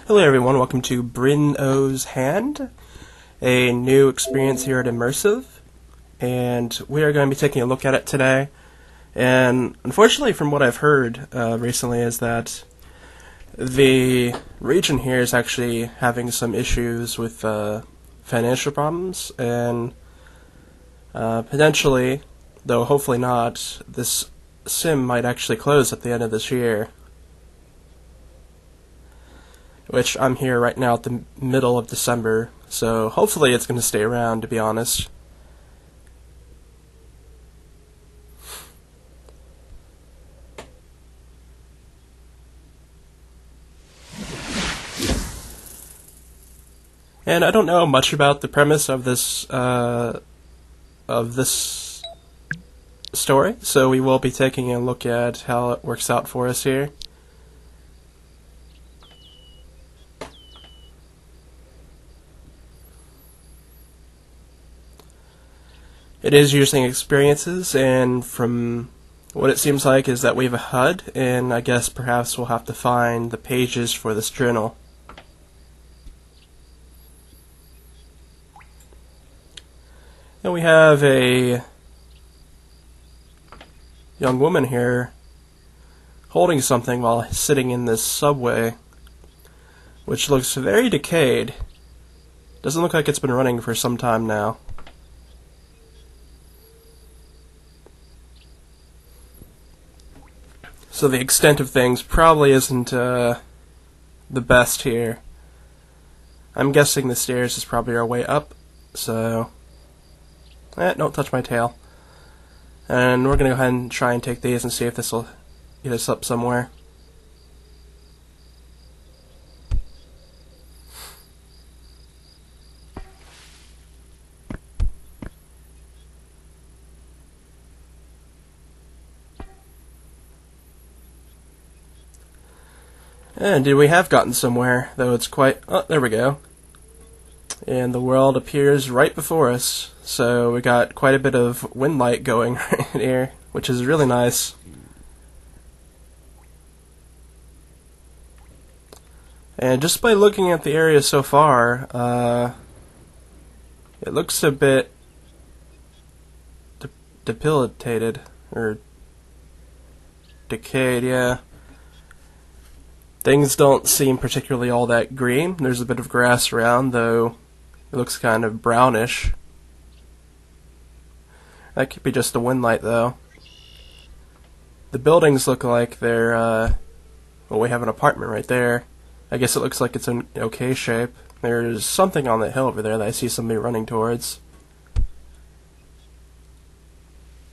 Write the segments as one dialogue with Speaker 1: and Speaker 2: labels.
Speaker 1: Hello everyone, welcome to Bryn's Hand, a new experience here at Immersive, and we are going to be taking a look at it today. And unfortunately, from what I've heard recently, is that the region here is actually having some issues with financial problems, and potentially, though hopefully not, this sim might actually close at the end of this year. Which I'm here right now at the middle of December, so hopefully it's going to stay around, to be honest. And I don't know much about the premise of this story, so we will be taking a look at how it works out for us here. It is using experiences, and from what it seems like is that we have a HUD, and I guess perhaps we'll have to find the pages for this journal. And we have a young woman here holding something while sitting in this subway, which looks very decayed. Doesn't look like it's been running for some time now. So the extent of things probably isn't the best here. I'm guessing the stairs is probably our way up, so... don't touch my tail. And we're going to go ahead and try and take these and see if this will get us up somewhere. And we have gotten somewhere, though it's quite... Oh, there we go. And the world appears right before us, so we got quite a bit of wind light going right here, which is really nice. And just by looking at the area so far, it looks a bit debilitated, or decayed, yeah. Things don't seem particularly all that green. There's a bit of grass around, though it looks kind of brownish. That could be just the wind light, though. The buildings look like they're, well, we have an apartment right there. I guess it looks like it's in okay shape. There's something on the hill over there that I see somebody running towards.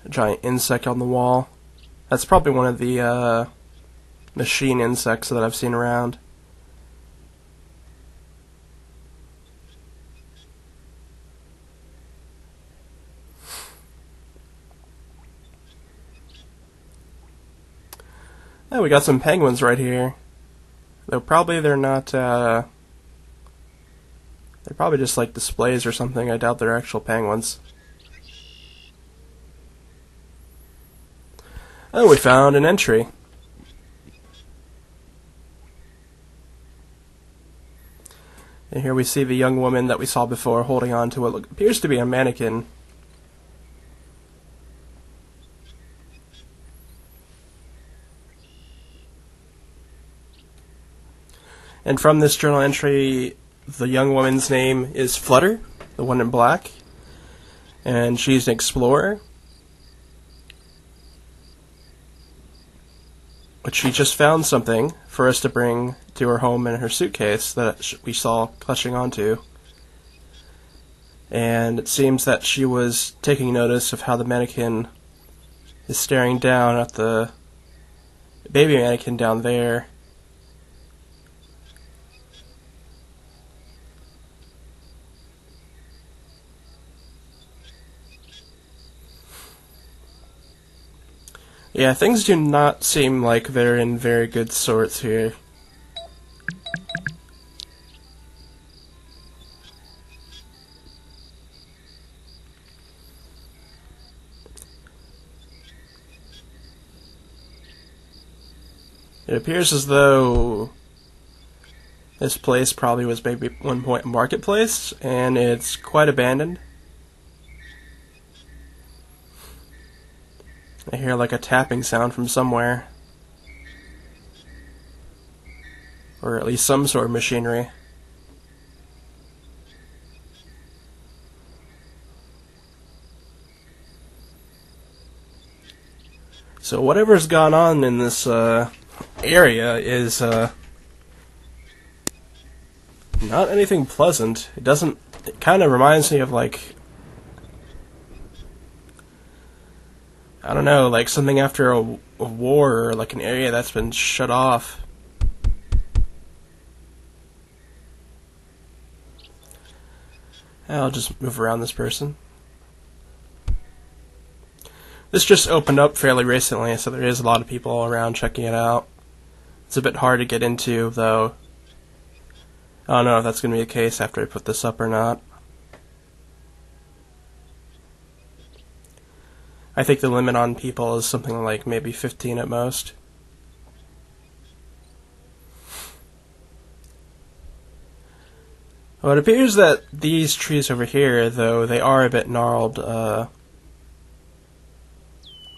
Speaker 1: A giant insect on the wall. That's probably one of the, machine insects that I've seen around. Oh, we got some penguins right here. Though probably they're not, they're probably just like displays or something. I doubt they're actual penguins. Oh, we found an entry. And here we see the young woman that we saw before holding on to what appears to be a mannequin. And from this journal entry, the young woman's name is Flutter, the one in black. And she's an explorer. But she just found something for us to bring to her home in her suitcase that we saw clutching onto. And it seems that she was taking notice of how the mannequin is staring down at the baby mannequin down there. Yeah, things do not seem like they're in very good sorts here. It appears as though This place probably was maybe at one point a marketplace, and it's quite abandoned. I hear like a tapping sound from somewhere. Or at least some sort of machinery. So whatever's gone on in this area is not anything pleasant. It kind of reminds me of like, I don't know, like something after a war, or like an area that's been shut off. I'll just move around this person. This just opened up fairly recently, so there is a lot of people around checking it out. It's a bit hard to get into, though. I don't know if that's going to be the case after I put this up or not. I think the limit on people is something like maybe 15 at most. Well, it appears that these trees over here, though, they are a bit gnarled. Well,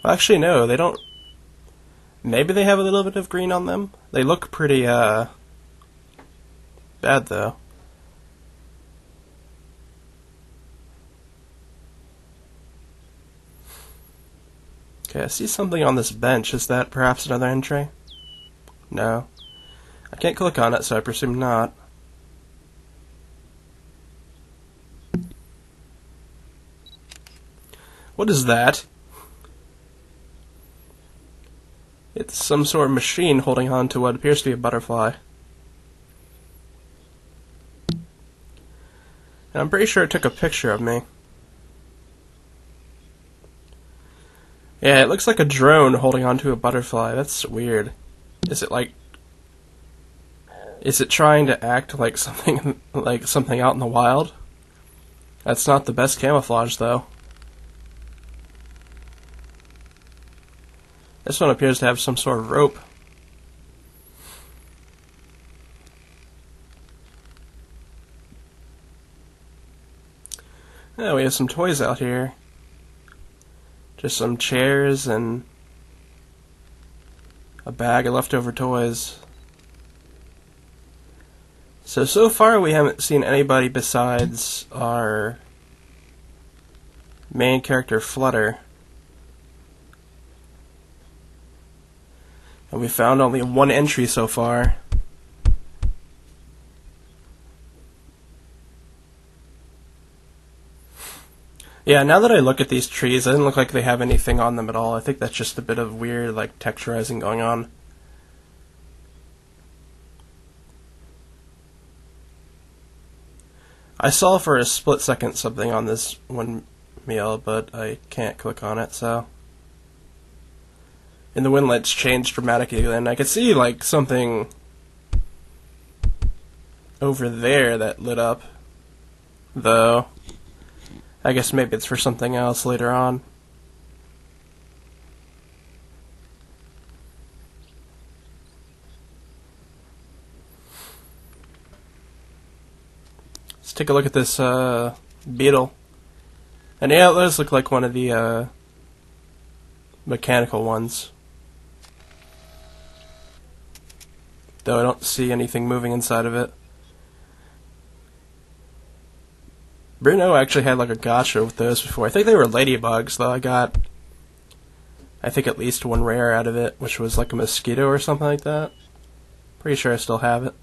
Speaker 1: actually, no, they don't. Maybe they have a little bit of green on them. They look pretty, bad, though. Okay, I see something on this bench. Is that perhaps another entry? No. I can't click on it, so I presume not. What is that? It's some sort of machine holding on to what appears to be a butterfly. And I'm pretty sure it took a picture of me. Yeah, it looks like a drone holding onto a butterfly. That's weird. Is it trying to act like something out in the wild? That's not the best camouflage, though. This one appears to have some sort of rope. Yeah, we have some toys out here. Just some chairs and a bag of leftover toys. So far we haven't seen anybody besides our main character, Flutter. And we found only one entry so far. Yeah, now that I look at these trees, it doesn't look like they have anything on them at all. I think that's just a bit of weird, like, texturizing going on. I saw for a split second something on this one meal, but I can't click on it, so... And the wind lights changed dramatically, and I could see, like, something over there that lit up, though. I guess maybe it's for something else later on. Let's take a look at this beetle. And yeah, it does look like one of the mechanical ones. Though I don't see anything moving inside of it. Bryn actually had like a gotcha with those before. I think they were ladybugs, though I got, I think, at least one rare out of it, which was like a mosquito or something like that. Pretty sure I still have it.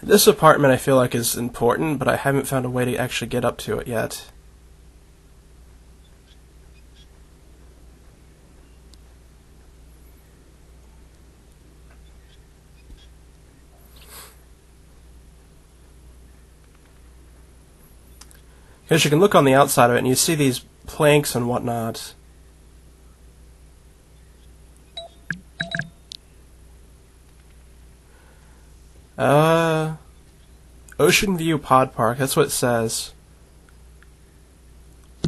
Speaker 1: This apartment I feel like is important, but I haven't found a way to actually get up to it yet. Because you can look on the outside of it and you see these planks and whatnot. Ocean View Pod Park, that's what it says.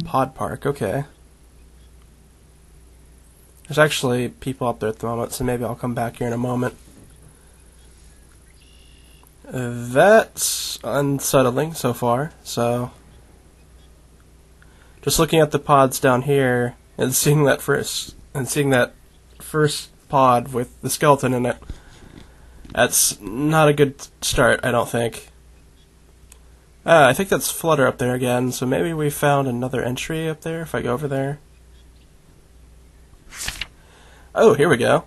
Speaker 1: Pod Park, okay. There's actually people up there at the moment, so maybe I'll come back here in a moment. That's unsettling so far, so just looking at the pods down here and seeing that first pod with the skeleton in it, that's not a good start, I don't think. I think that's Flutter up there again, so maybe we found another entry up there if I go over there. Oh, here we go.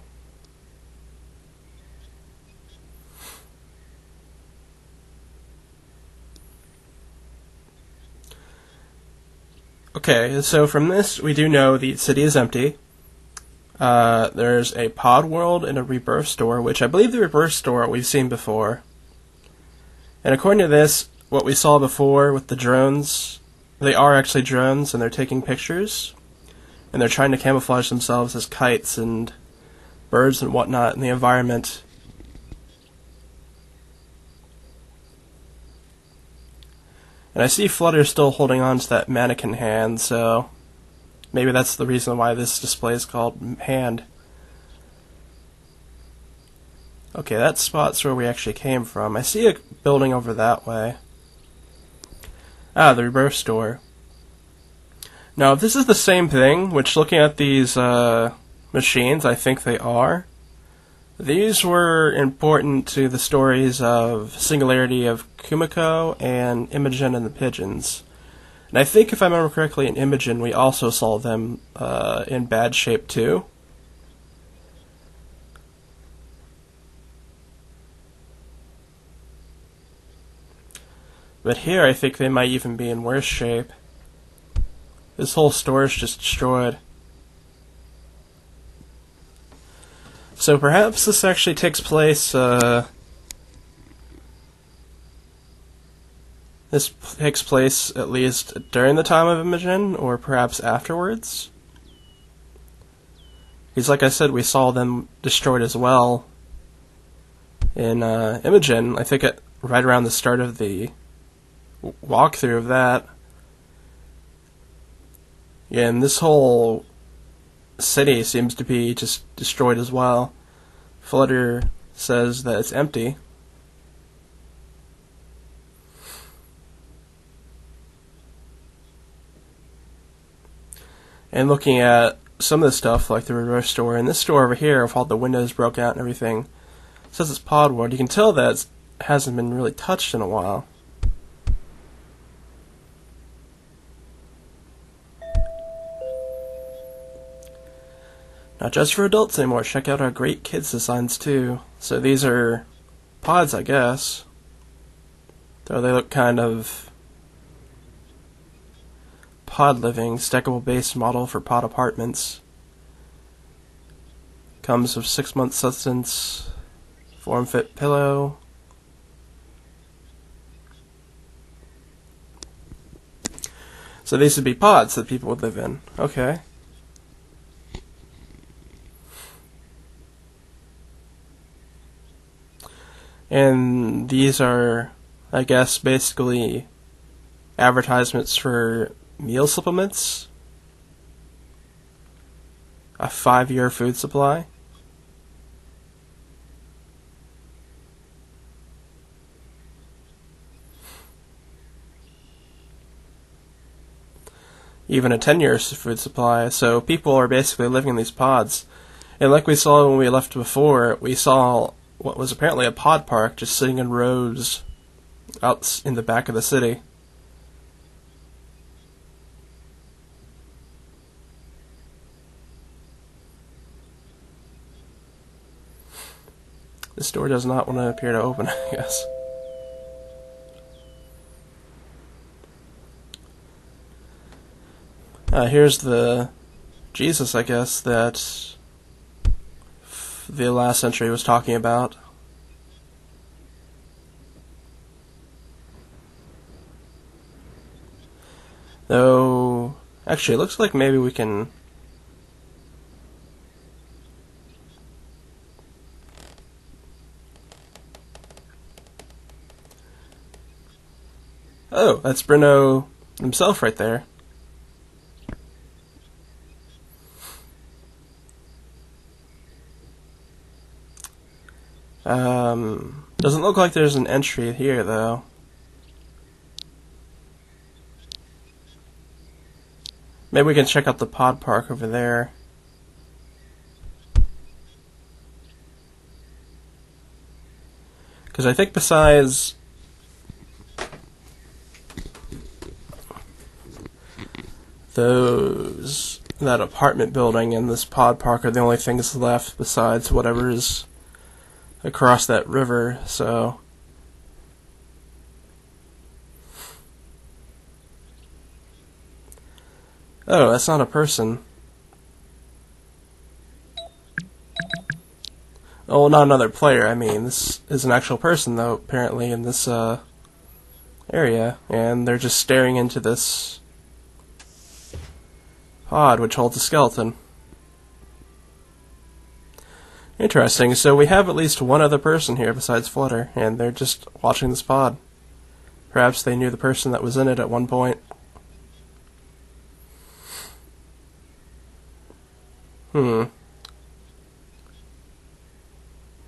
Speaker 1: Okay, so from this, we do know the city is empty. There's a pod world and a rebirth store, which I believe the rebirth store we've seen before. And according to this, what we saw before with the drones, they are actually drones, and they're taking pictures. And they're trying to camouflage themselves as kites and birds and whatnot in the environment. And I see Flutter still holding on to that mannequin hand, so maybe that's the reason why this display is called hand. Okay, that spot's where we actually came from. I see a building over that way. Ah, the rebirth store. Now, if this is the same thing, which looking at these machines, I think they are, these were important to the stories of Singularity of Kumiko and Imogen and the Pigeons. And I think, if I remember correctly, in Imogen we also saw them in bad shape too. But here I think they might even be in worse shape. This whole store is just destroyed. So perhaps this actually takes place, at least during the time of Imogen, or perhaps afterwards. Because like I said, we saw them destroyed as well in Imogen, I think right around the start of the walkthrough of that. Yeah, and this whole city seems to be just destroyed as well. Flutter says that it's empty. And looking at some of the stuff, like the reverse store, and this store over here, with all the windows broke out and everything, it says it's pod world. You can tell that it hasn't been really touched in a while. Not just for adults anymore. Check out our great kids designs too. So these are pods, I guess. Though they look kind of pod living, stackable base model for pod apartments. Comes with 6 months sustenance, form fit pillow. So these would be pods that people would live in. Okay. And these are, I guess, basically advertisements for meal supplements. A 5-year food supply. Even a 10-year food supply. So people are basically living in these pods. And like we saw when we left before, we saw what was apparently a pod park just sitting in rows out in the back of the city. This door does not want to appear to open, I guess. Here's the Jesus, I guess, that the last entry was talking about. Though, actually, it looks like maybe we can... Oh, that's Bryn himself right there. Doesn't look like there's an entry here, though. Maybe we can check out the pod park over there. Because I think besides that apartment building and this pod park are the only things left besides whatever is across that river, so... Oh, that's not a person. Oh, not another player, I mean. This is an actual person, though, apparently, in this, area. And they're just staring into this pod, which holds a skeleton. Interesting. So we have at least one other person here besides Flutter, and they're just watching this pod. Perhaps they knew the person that was in it at one point.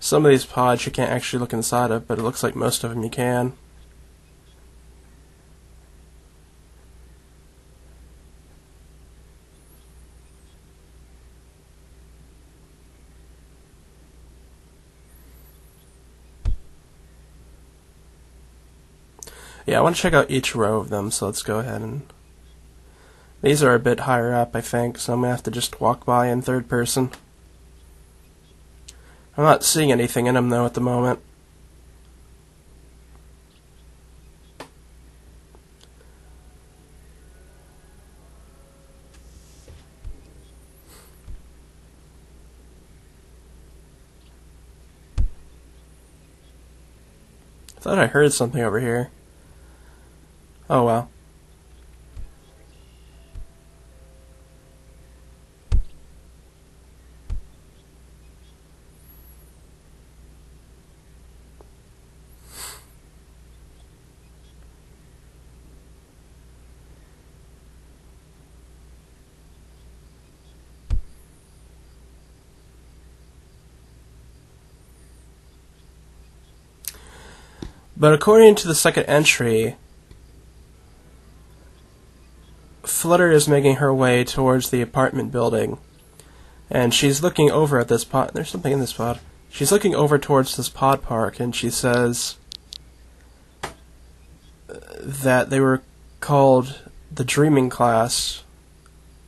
Speaker 1: Some of these pods you can't actually look inside of, but it looks like most of them you can. Yeah, I want to check out each row of them, so let's go ahead and... These are a bit higher up, I think, so I'm going to have to just walk by in third person. I'm not seeing anything in them, though, at the moment. I thought I heard something over here. Oh, well. But according to the second entry, Flutter is making her way towards the apartment building, and she's looking over at this pod. There's something in this pod. She's looking over towards this pod park, and she says that they were called the Dreaming Class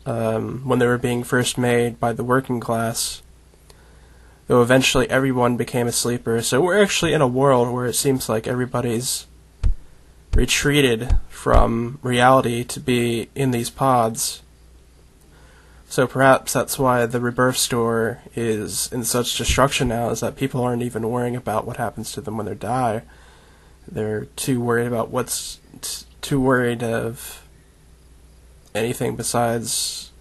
Speaker 1: when they were being first made by the working class, though eventually everyone became a sleeper. So we're actually in a world where it seems like everybody's retreated from reality to be in these pods. So perhaps that's why the Rebirth store is in such destruction now, is that people aren't even worrying about what happens to them when they die. They're too worried about too worried of anything besides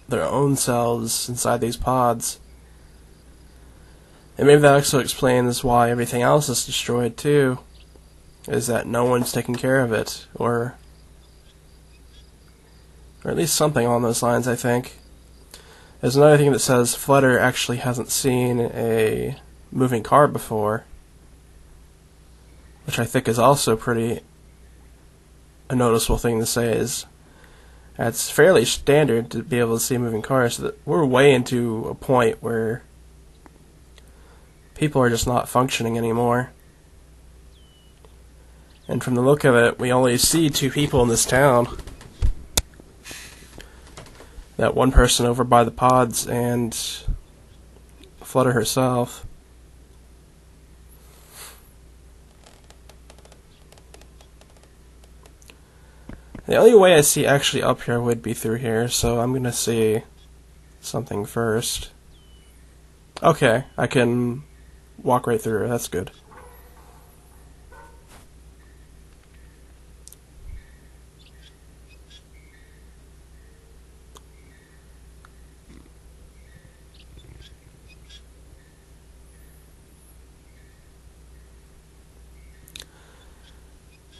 Speaker 1: their own selves inside these pods. And maybe that also explains why everything else is destroyed too, is that no one's taking care of it, or at least something along those lines, I think. There's another thing that says Flutter actually hasn't seen a moving car before, which I think is also pretty a noticeable thing to say. Is it's fairly standard to be able to see moving cars. So that we're way into a point where people are just not functioning anymore. And from the look of it, we only see two people in this town. That one person over by the pods and Flutter herself. The only way I see actually up here would be through here, so I'm gonna see something first. Okay, I can walk right through. That's good.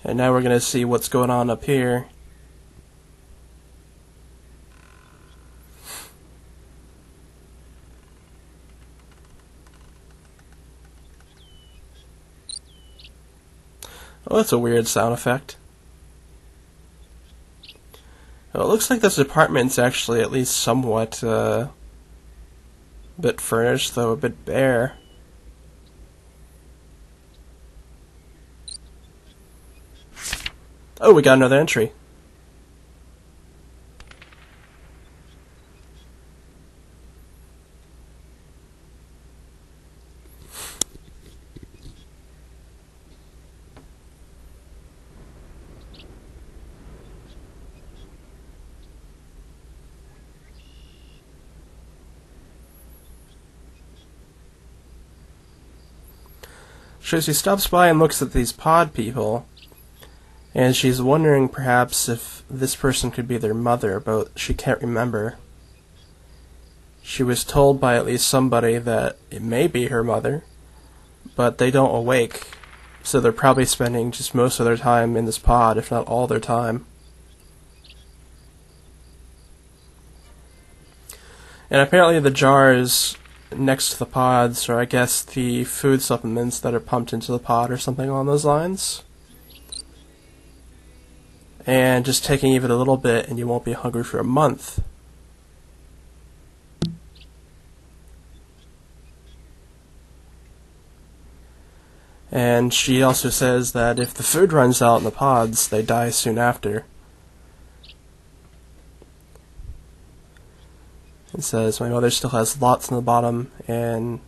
Speaker 1: And now we're going to see what's going on up here. Oh, that's a weird sound effect. Well, it looks like this apartment's actually at least somewhat, a bit furnished, though a bit bare. Oh, we got another entry. So she stops by and looks at these pod people, and she's wondering perhaps if this person could be their mother, but she can't remember. She was told by at least somebody that it may be her mother, but they don't awake, so they're probably spending just most of their time in this pod, if not all their time. And apparently the jars next to the pods are, I guess, the food supplements that are pumped into the pod or something along those lines. And just taking even a little bit and you won't be hungry for a month. And she also says that if the food runs out in the pods, they die soon after. It says, my mother still has lots in the bottom, and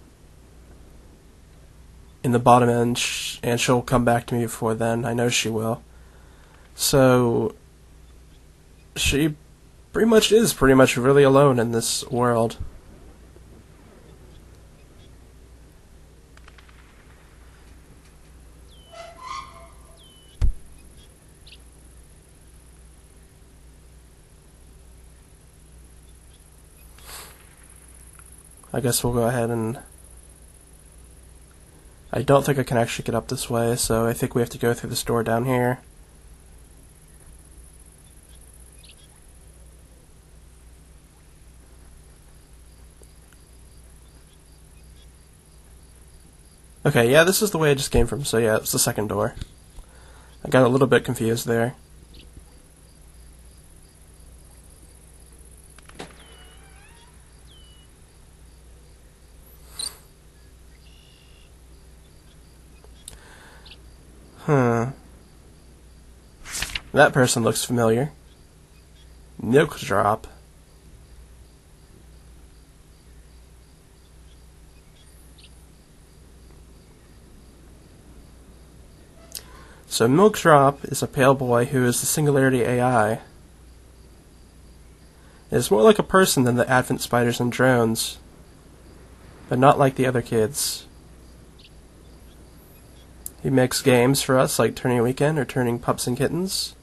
Speaker 1: in the bottom end, and she'll come back to me before then. I know she will. So, she pretty much really alone in this world. I guess we'll go ahead and... I don't think I can actually get up this way, so I think we have to go through this door down here. Okay, yeah, this is the way I just came from, so yeah, it's the second door. I got a little bit confused there. Huh. That person looks familiar. Milk Drop. So Milk Drop is a pale boy who is the Singularity AI. It's more like a person than the Advent Spiders and Drones, but not like the other kids. He makes games for us like Turning Weekend or Turning Pups and Kittens.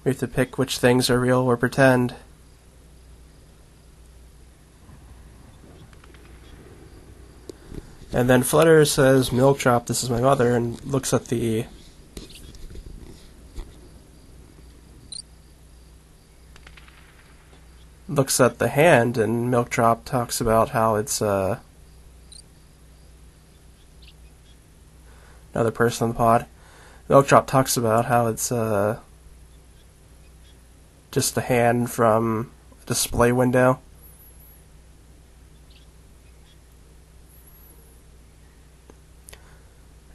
Speaker 1: We have to pick which things are real or pretend. And then Flutter says, Milk Drop, this is my mother, and looks at the... looks at the hand, and Milk Drop talks about how it's, another person in the pod. Milk Drop talks about how it's, just a hand from a display window.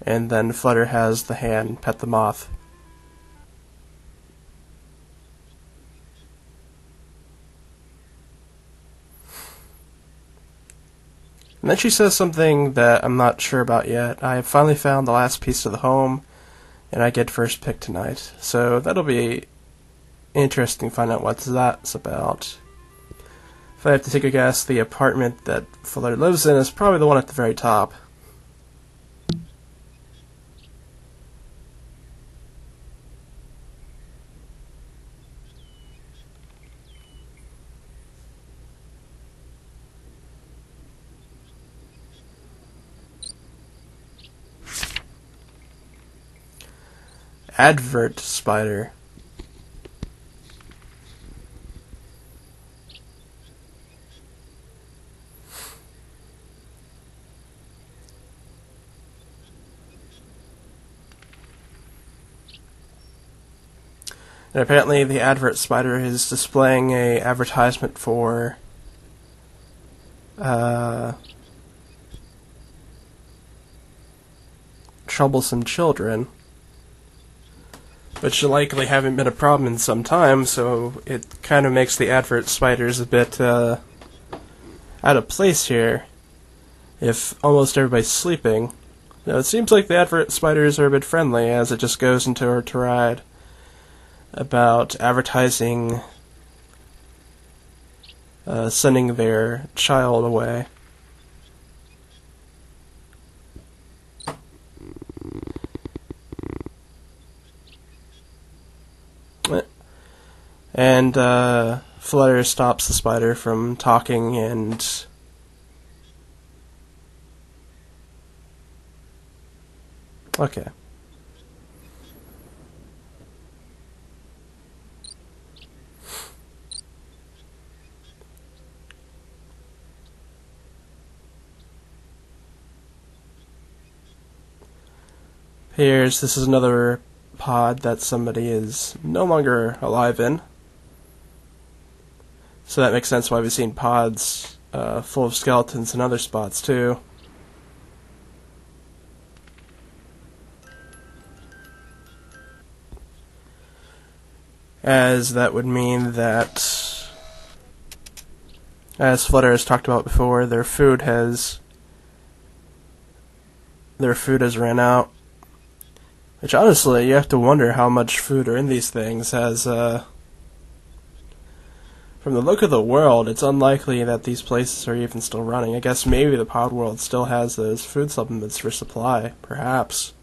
Speaker 1: And then Flutter has the hand pet the moth. And then she says something that I'm not sure about yet. I have finally found the last piece of the home, and I get first pick tonight. So that'll be interesting to find out what that's about. If I have to take a guess, the apartment that Fuller lives in is probably the one at the very top. Advert Spider. And apparently the advert spider is displaying a advertisement for troublesome children, which likely haven't been a problem in some time, so it kind of makes the advert spiders a bit out of place here if almost everybody's sleeping. Now, it seems like the advert spiders are a bit friendly, as it just goes into a tirade about advertising sending their child away. And Flutter stops the spider from talking and okay. This is another pod that somebody is no longer alive in. So that makes sense why we've seen pods full of skeletons in other spots too. As that would mean that, as Flutter has talked about before, their food has ran out. Which honestly, you have to wonder how much food are in these things, as from the look of the world, it's unlikely that these places are even still running. I guess maybe the pod world still has those food supplements for supply, perhaps.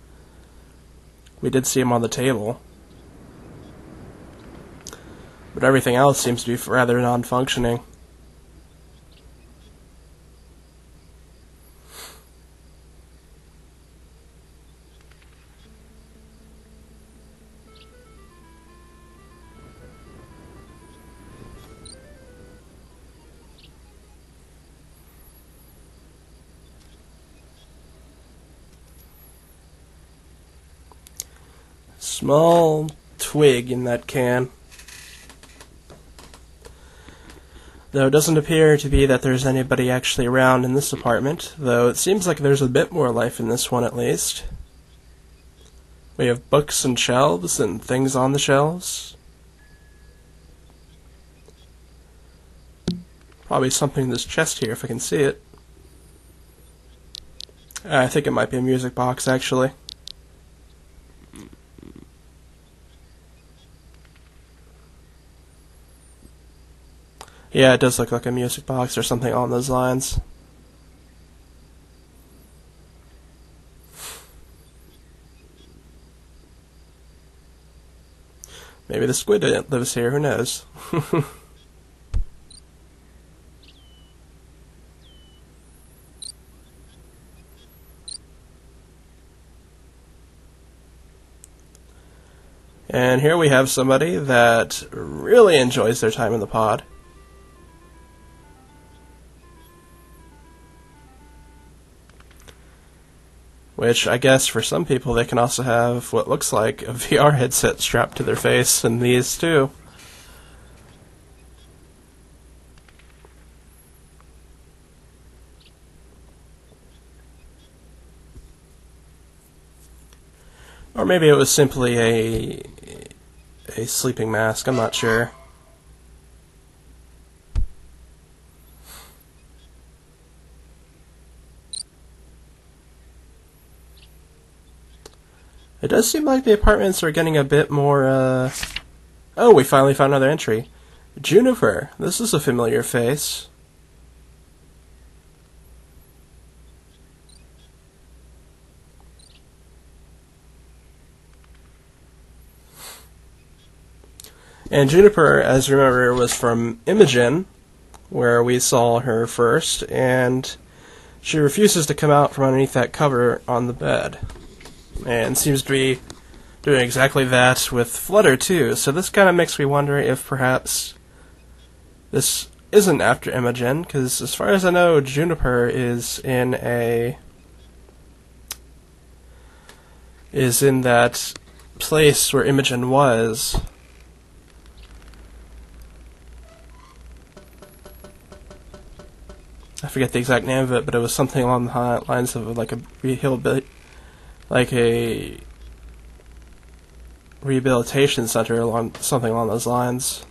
Speaker 1: We did see them on the table. But everything else seems to be rather non-functioning. Small twig in that can. Though it doesn't appear to be that there's anybody actually around in this apartment, though it seems like there's a bit more life in this one at least. We have books and shelves and things on the shelves. Probably something in this chest here if I can see it. I think it might be a music box actually. Yeah, it does look like a music box or something along those lines. Maybe the squid lives here, who knows? And here we have somebody that really enjoys their time in the pod. Which, I guess, for some people, they can also have what looks like a VR headset strapped to their face, and these too. Or maybe it was simply a sleeping mask, I'm not sure. It does seem like the apartments are getting a bit more, Oh, we finally found another entry. Juniper. This is a familiar face. And Juniper, as you remember, was from Imogen, where we saw her first, and she refuses to come out from underneath that cover on the bed. And seems to be doing exactly that with Flutter, too. So this kind of makes me wonder if perhaps this isn't after Imogen, because as far as I know, Juniper is in that place where Imogen was, forget the exact name of it, but it was something along the lines of like a rehabilitation center, something along those lines.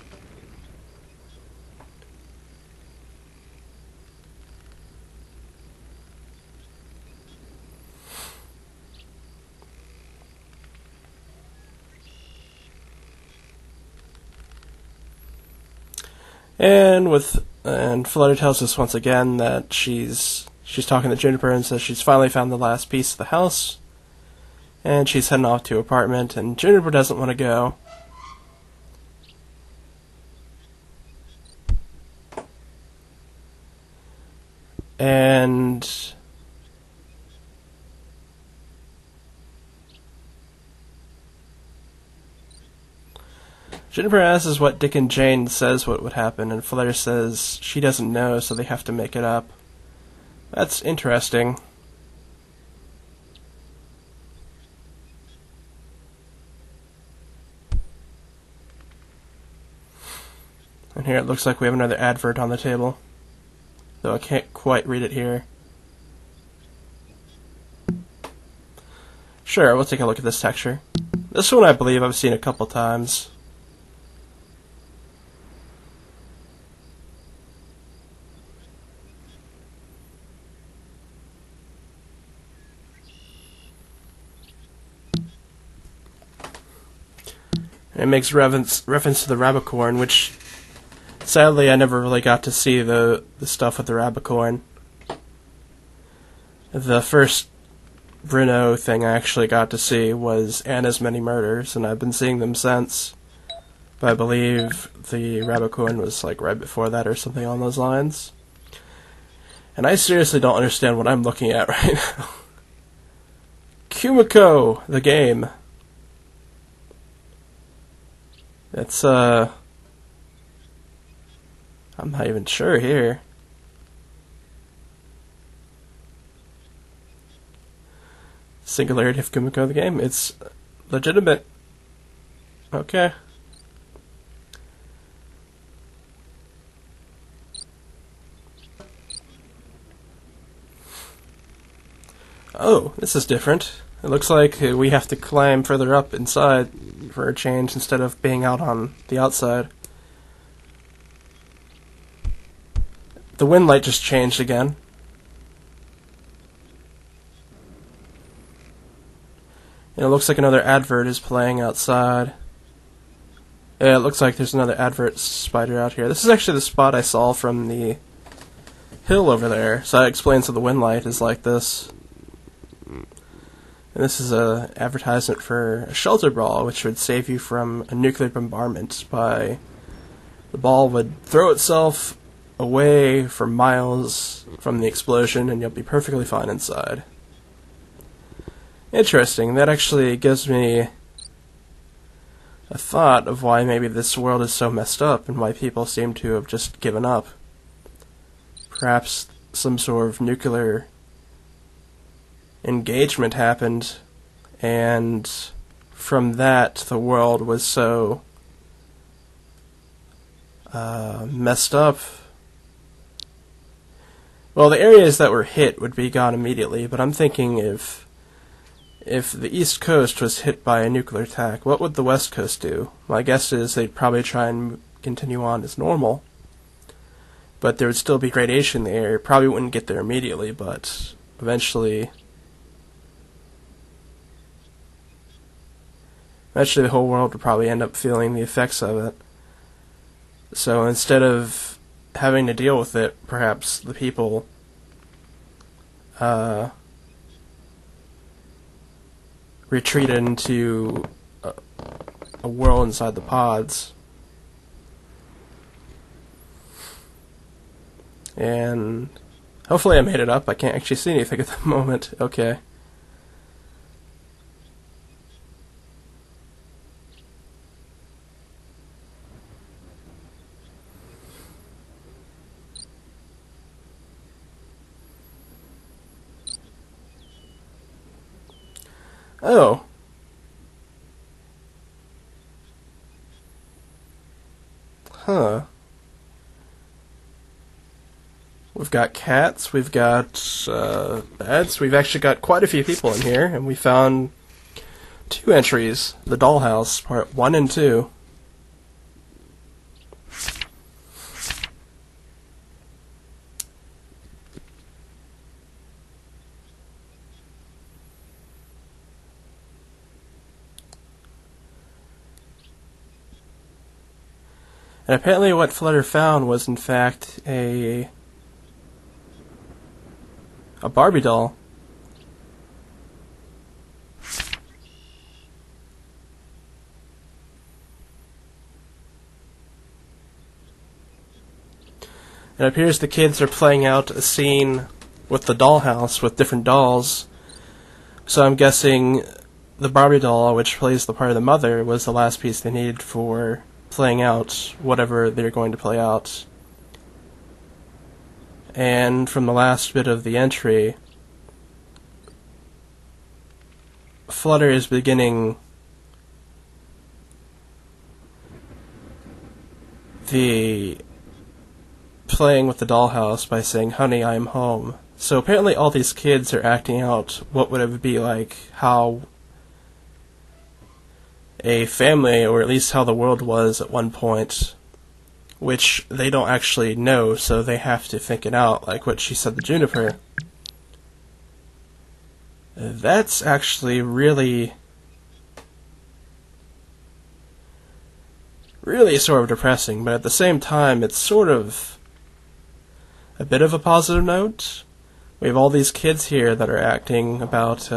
Speaker 1: And Flutter tells us once again that she's talking to Juniper and says she's finally found the last piece of the house, and she's heading off to her apartment, and Juniper doesn't want to go. And Juniper asks what Dick and Jane says what would happen, and Flutter says she doesn't know, so they have to make it up. That's interesting. And here it looks like we have another advert on the table, though I can't quite read it here. Sure, we'll take a look at this texture. This one I believe I've seen a couple times. It makes reference to the Rabicorn, which sadly I never really got to see the stuff with the Rabicorn. The first Bryn thing I actually got to see was Anna's Many Murders, and I've been seeing them since. But I believe the Rabicorn was like right before that or something on those lines. And I seriously don't understand what I'm looking at right now. Kumiko, the game. It's, I'm not even sure here. Singularity of Kumiko, the game. It's legitimate. Okay. Oh, this is different. It looks like we have to climb further up inside for a change instead of being out on the outside. The wind light just changed again. And it looks like another advert is playing outside. Yeah, it looks like there's another advert spider out here. This is actually the spot I saw from the hill over there, so that explains how the wind light is like this. And this is an advertisement for a shelter ball, which would save you from a nuclear bombardment by the ball would throw itself away for miles from the explosion, and you'll be perfectly fine inside. Interesting. That actually gives me a thought of why maybe this world is so messed up and why people seem to have just given up. Perhaps some sort of nuclear engagement happened, and from that the world was so messed up. Well, the areas that were hit would be gone immediately, but I'm thinking if the East Coast was hit by a nuclear attack, what would the West Coast do? My guess is they'd probably try and continue on as normal, but there would still be radiation in the air. It probably wouldn't get there immediately, but eventually the whole world would probably end up feeling the effects of it. So instead of having to deal with it, perhaps the people retreated into a world inside the pods. And hopefully I made it up. I can't actually see anything at the moment. Okay. Oh. Huh. We've got cats, we've got beds, we've actually got quite a few people in here, and we found 2 entries, the dollhouse, part 1 and 2. And apparently what Flutter found was in fact a Barbie doll. It appears the kids are playing out a scene with the dollhouse with different dolls. So I'm guessing the Barbie doll, which plays the part of the mother, was the last piece they needed for playing out whatever they're going to play out. And from the last bit of the entry, Flutter is beginning the playing with the dollhouse by saying, "Honey, I'm home." So apparently all these kids are acting out what would it be like, how a family, or at least how the world was at one point, which they don't actually know, so they have to think it out, like what she said to Juniper. That's actually really sort of depressing, but at the same time, it's sort of a bit of a positive note. We have all these kids here that are acting about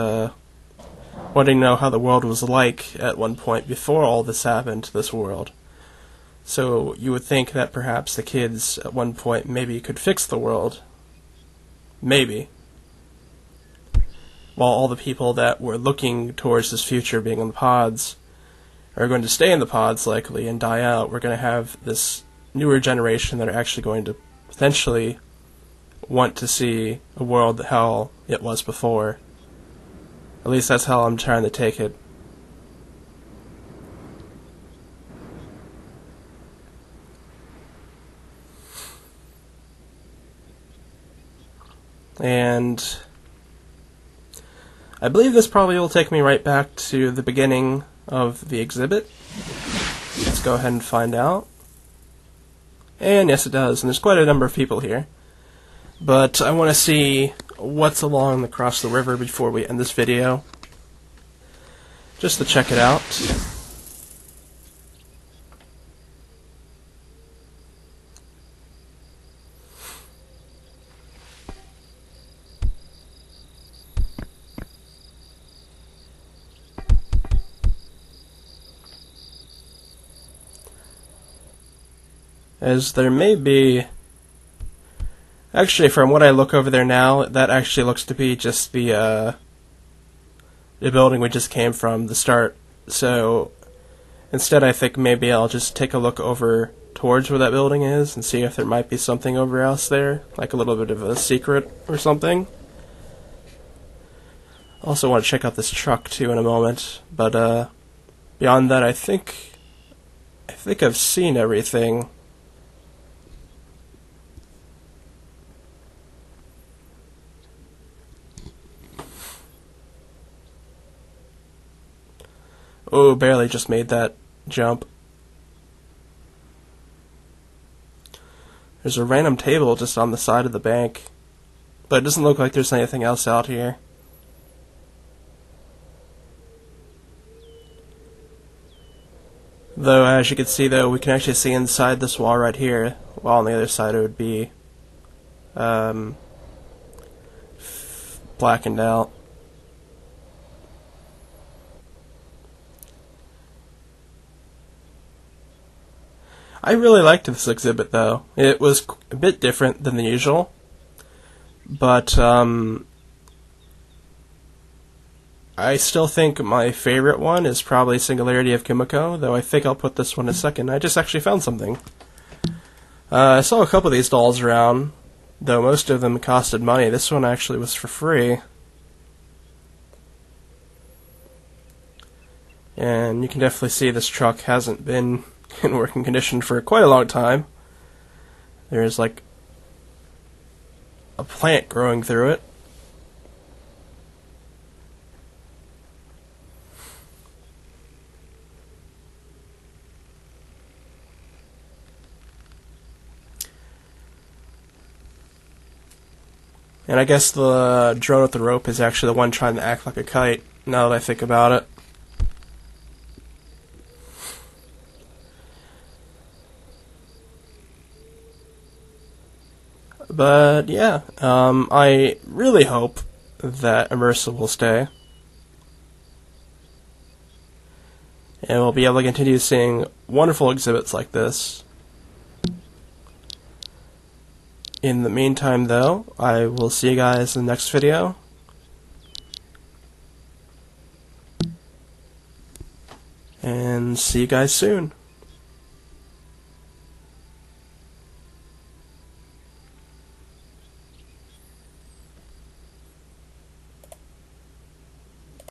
Speaker 1: wanting to know how the world was like at one point before all this happened to this world. So you would think that perhaps the kids at one point maybe could fix the world. Maybe. While all the people that were looking towards this future being in the pods are going to stay in the pods likely and die out, we're going to have this newer generation that are actually going to potentially want to see a world how it was before. At least that's how I'm trying to take it. And I believe this probably will take me right back to the beginning of the exhibit. Let's go ahead and find out. And yes, it does, and there's quite a number of people here. But I want to see what's along across the river before we end this video, just to check it out. As there may be... Actually, from what I look over there now, that actually looks to be just the building we just came from, the start. So, instead I think maybe I'll just take a look over towards where that building is and see if there might be something over else there, like a little bit of a secret or something. Also want to check out this truck too in a moment, but beyond that I think I've seen everything. Oh, barely just made that jump. There's a random table just on the side of the bank, but it doesn't look like there's anything else out here. Though, as you can see though, we can actually see inside this wall right here, while on the other side it would be blackened out. I really liked this exhibit, though. It was a bit different than the usual, but I still think my favorite one is probably Singularity of Kimiko, though I think I'll put this one a second. I just actually found something. I saw a couple of these dolls around, though most of them costed money. This one actually was for free. And you can definitely see this truck hasn't been in working condition for quite a long time. There's like a plant growing through it. And I guess the drone with the rope is actually the one trying to act like a kite, now that I think about it. But yeah, I really hope that Immersive will stay. And we'll be able to continue seeing wonderful exhibits like this. In the meantime, though, I will see you guys in the next video. And see you guys soon.